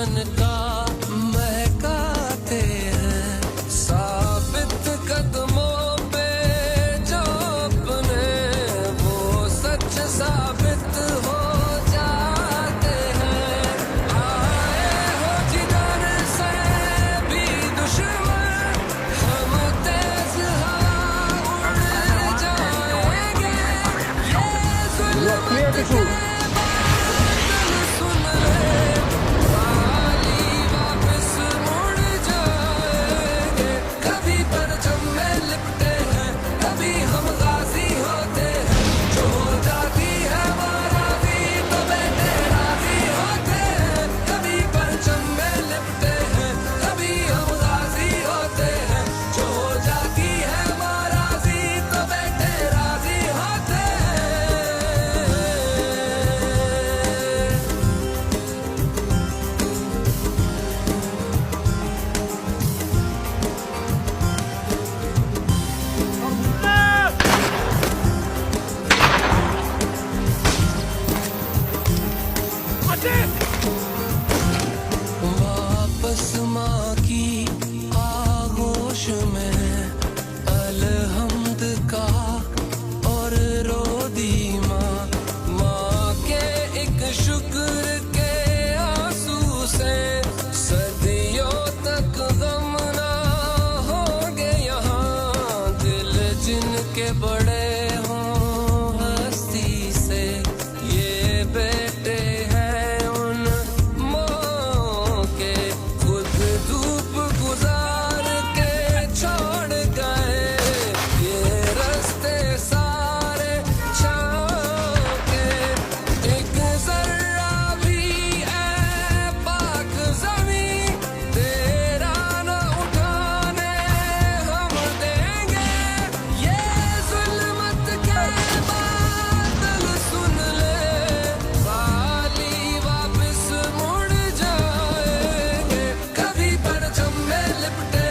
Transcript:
दुश्मन का महकाते हैं, साबित कदमों पे जो अपने वो सच साबित हो जाते हैं। आए हो जिधर से भी दुश्मन, हम तेज हवा उड़ जाएंगे। ये जुल्म के बादल सुन ले, खाली वापस मुड़ जाएंगे। कभी परचम में लिपटे हैं, कभी हम गाजी होते हैं। जो हो जाती है बाराती तो बेटे राजी होते हैं। कभी परचम में लिपटे हैं, कभी हम गाजी होते हैं। जो हो जाती है बाराती तो बेटे राजी होते हैं। वापस माँ की आगोश में अलहम्द का और रो दी माँ। माँ के एक शुक्र के आंसू से सदियों तक गम ना होंगे यहाँ। दिल जिनके बड़े हों हस्ती से, ये बेटे हैं उन माँ के। खुद धूप गुजार के छोड़ गए ये रास्ते सारे छाँव के। एक जर्रा भी ऐ पाक ज़मीं तेरा न उठाने हम देंगे। ये जुल्मत के बादल सुन ले, खाली वापस मुड़ जाएंगे। कभी परचम में लिपटे